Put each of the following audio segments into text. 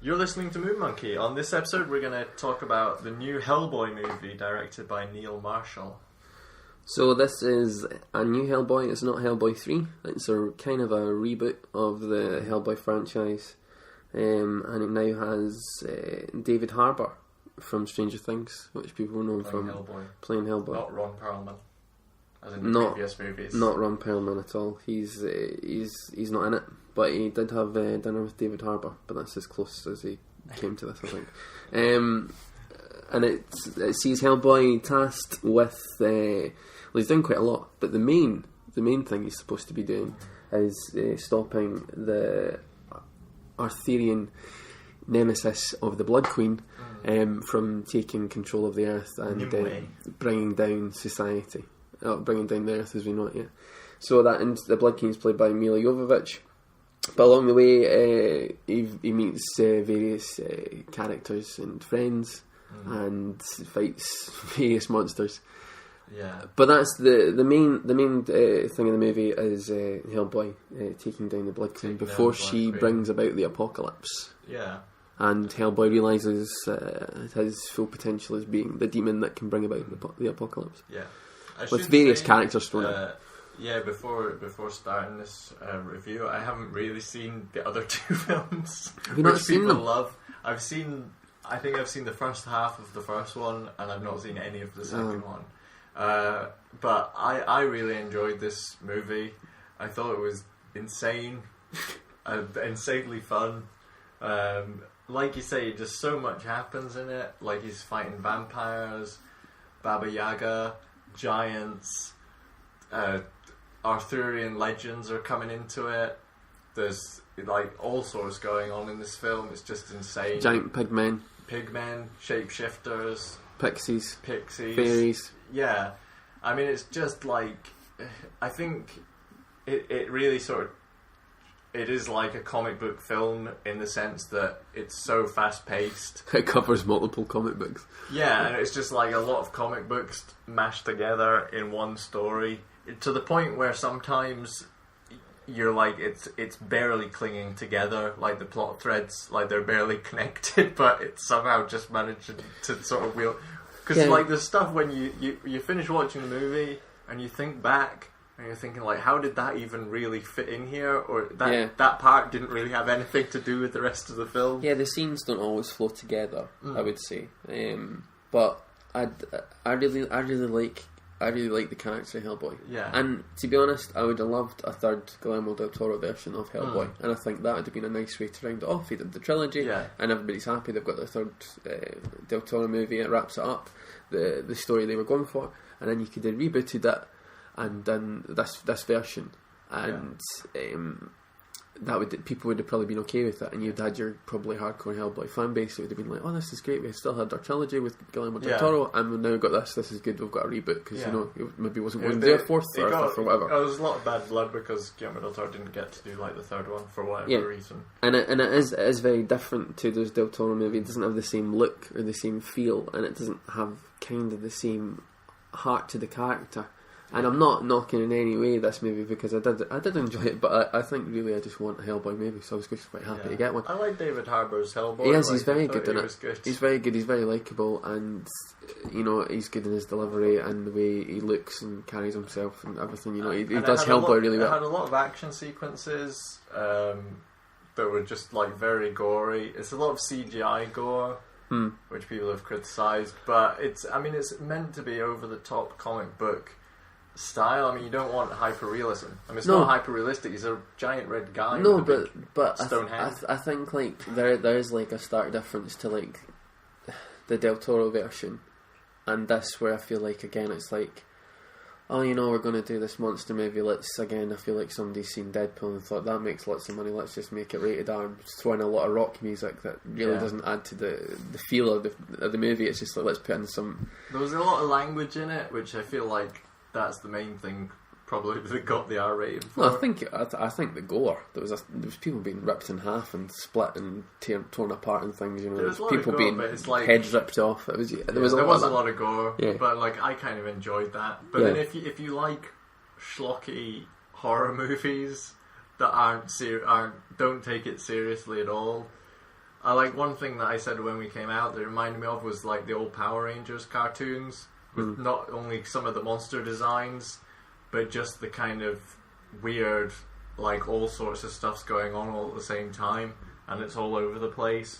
You're listening to Moon Monkey. On this episode, we're going to talk about the new Hellboy movie directed by Neil Marshall. So this is a new Hellboy. It's not Hellboy 3. It's a kind of a reboot of the Hellboy franchise. And it now has David Harbour from Stranger Things, which people know Playing from Hellboy. playing Hellboy. Not Ron Perlman, as in the previous movies. Not Ron Perlman at all. He's not in it. But he did have dinner with David Harbour, but that's as close as he came to this, I think. And it sees Hellboy tasked with he's doing quite a lot, but the main thing he's supposed to be doing is stopping the Arthurian nemesis of the Blood Queen from taking control of the Earth and bringing down society, bringing down the Earth as we know it. Yeah. So the Blood Queen is played by Mila Jovovich. But along the way, he meets various characters and friends and fights various monsters. Yeah. But that's the main thing in the movie is Hellboy taking down the Blood Queen before she brings about the apocalypse. Yeah. And Hellboy realises his full potential as being the demon that can bring about the apocalypse. Yeah. With various characters thrown in. Yeah, before starting this review, I haven't really seen the other two films. Have you not which seen people them? love. I think I've seen the first half of the first one, and I've not seen any of the second one. But I really enjoyed this movie. I thought it was insane, insanely fun. Like you say, just so much happens in it. Like he's fighting vampires, Baba Yaga, giants. Arthurian legends are coming into it. There's like all sorts going on in this film. It's just insane. Giant pigmen, shapeshifters, pixies, fairies. Yeah, I mean it's just like I think it really it is like a comic book film in the sense that it's so fast paced. It covers multiple comic books. Yeah, and it's just like a lot of comic books mashed together in one story. To the point where sometimes you're like it's barely clinging together, like the plot threads, like they're barely connected, but it's somehow just managed to sort of wheel. Because like the stuff when you finish watching the movie and you think back and you're thinking like, how did that even really fit in here? Or that part didn't really have anything to do with the rest of the film. Yeah, the scenes don't always flow together. I would say, but I really like the character of Hellboy. Yeah. And to be honest, I would have loved a third Guillermo del Toro version of Hellboy. And I think that would have been a nice way to round it off. He did the trilogy, and everybody's happy. They've got their third del Toro movie. It wraps it up, the story they were going for. And then you could have rebooted it and done this version. And people would have probably been okay with it, and you'd had your probably hardcore Hellboy fan base that would have been like, oh, this is great, we still had our trilogy with Guillermo del Toro, and we've now got this is good, we've got a reboot, because maybe wasn't going to do a fourth or fifth or whatever. There was a lot of bad blood because Guillermo del Toro didn't get to do like the third one for whatever reason. And it is very different to those del Toro movies. It doesn't have the same look or the same feel, and it doesn't have kind of the same heart to the character. And I'm not knocking in any way this movie because I did enjoy it, but I think really I just want a Hellboy movie, so I was just quite happy to get one. I like David Harbour's Hellboy. He is, he's very good in it. He's very good, he's very likeable, and he's good in his delivery and the way he looks and carries himself and everything. He does Hellboy really well. It had a lot of action sequences that were just like very gory. It's a lot of CGI gore. Which people have criticised, but it's meant to be over the top comic book style. I mean, you don't want hyper realism. I mean, it's not hyper realistic. He's a giant red guy. No, with but stone head. I think like there is like a stark difference to like the Del Toro version and this, where I feel like again it's like, oh, we're going to do this monster movie. I feel like somebody's seen Deadpool and thought that makes lots of money. Let's just make it rated R and throw in a lot of rock music that really doesn't add to the feel of the movie. It's just like, let's put in some. There was a lot of language in it, which I feel like that's the main thing probably that got the R rating for. Well, I think the gore. There was people being ripped in half and split and torn apart and things. There was people gore, being heads ripped off. There was a lot of gore. Yeah. But like I kind of enjoyed that. But then if you like schlocky horror movies that don't take it seriously at all, I like one thing that I said when we came out that reminded me of was like the old Power Rangers cartoons with not only some of the monster designs, but just the kind of weird, like all sorts of stuff's going on all at the same time, and it's all over the place.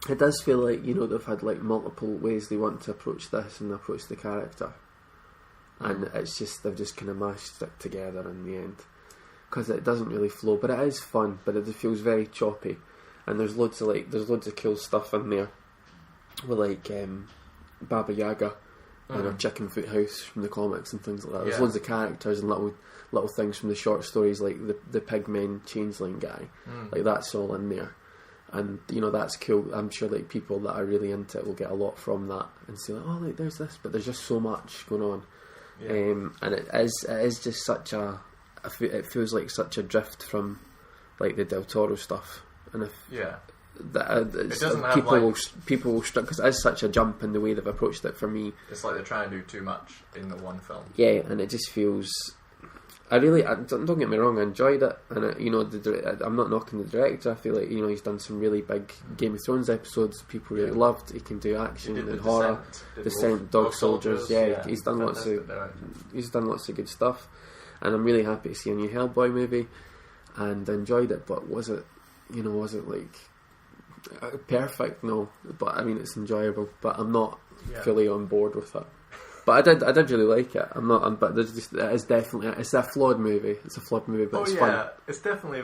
It does feel like, you know, they've had like multiple ways they want to approach this and approach the character, and it's just they've just kind of mashed it together in the end, because it doesn't really flow, but it is fun, but it feels very choppy, and there's loads of cool stuff in there with like Baba Yaga and her chicken foot house from the comics and things like that. There's loads of characters and little things from the short stories, like the pigmen changeling guy, like that's all in there. And, you know, that's cool. I'm sure, like, people that are really into it will get a lot from that and say, like, oh, like, there's this, but there's just so much going on. Yeah. And it is just such it feels like such a drift from, like, the Del Toro stuff. And if it doesn't have, people will struggle, because it is such a jump in the way they've approached it for me. It's like they're trying to do too much in the one film. Yeah, and it just feels... don't get me wrong, I enjoyed it, and you know, I'm not knocking the director. I feel like, you know, he's done some really big Game of Thrones episodes people really loved. He can do action and horror, Descent, Dog Soldiers. He's done lots of good stuff, and I'm really happy to see a new Hellboy movie, and I enjoyed it. But was it like perfect? No, but I mean, it's enjoyable. But I'm not fully on board with it. But I did really like it. But it's a flawed movie. It's a flawed movie, but it's fun. It's definitely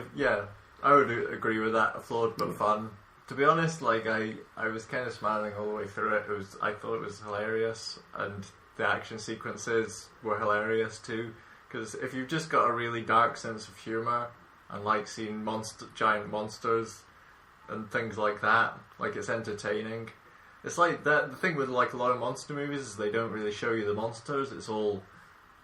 I would agree with that. Flawed but fun. To be honest, like I was kind of smiling all the way through it. I thought it was hilarious, and the action sequences were hilarious too. Because if you've just got a really dark sense of humour and like seeing giant monsters and things like that, like it's entertaining. It's like that. The thing with like a lot of monster movies is they don't really show you the monsters. It's all,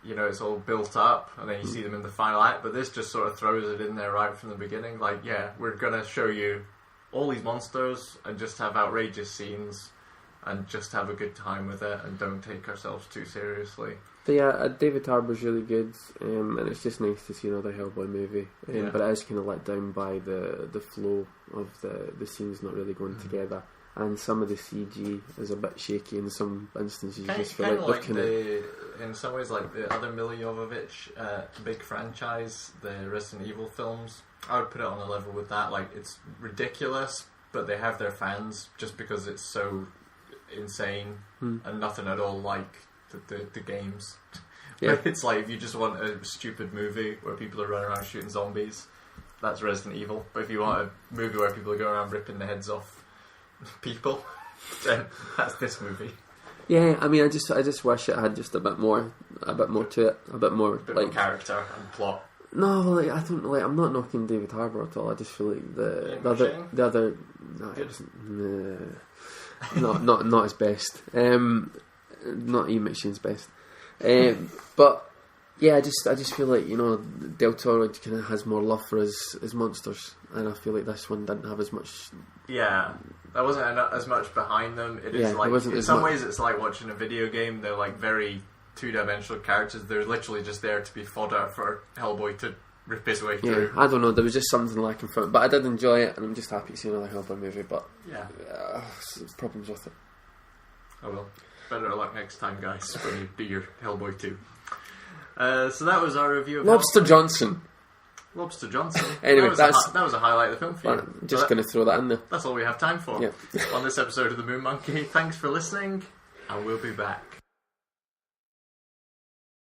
you know, it's all built up, and then you see them in the final act. But this just sort of throws it in there right from the beginning. Like, we're gonna show you all these monsters and just have outrageous scenes and just have a good time with it and don't take ourselves too seriously. But David Harbour's really good, and it's just nice to see another Hellboy movie. But it is kind of let down by the flow of the scenes not really going together. And some of the CG is a bit shaky in some instances. You just feel like in some ways, like the other Milla Jovovich big franchise, the Resident Evil films. I would put it on a level with that. Like, it's ridiculous, but they have their fans just because it's so insane and nothing at all like the games. Yeah. It's like if you just want a stupid movie where people are running around shooting zombies, that's Resident Evil. But if you want a movie where people are going around ripping the heads off people, then that's this movie. Yeah, I mean, I just wish it had just a bit more to it, a bit more character and plot. No, like I don't like. I'm not knocking David Harbour at all. I just feel like the other. No, not his best. Not Ian McShane's best. But yeah, I just feel like, you know, Del Toro kind of has more love for his monsters, and I feel like this one didn't have as much. Yeah, there wasn't as much behind them. It is like in some ways it's like watching a video game. They're like very two-dimensional characters. They're literally just there to be fodder for Hellboy to rip his way through. I don't know. There was just something lacking from it, but I did enjoy it, and I'm just happy to see another Hellboy movie. But problems with it. Oh well. Better luck next time, guys, when you do your Hellboy 2. So that was our review of Lobster Johnson. Lobster Johnson. Anyway, that was a highlight of the film for you. I'm just going to throw that in there. That's all we have time for on this episode of The Moon Monkey. Thanks for listening, and we'll be back.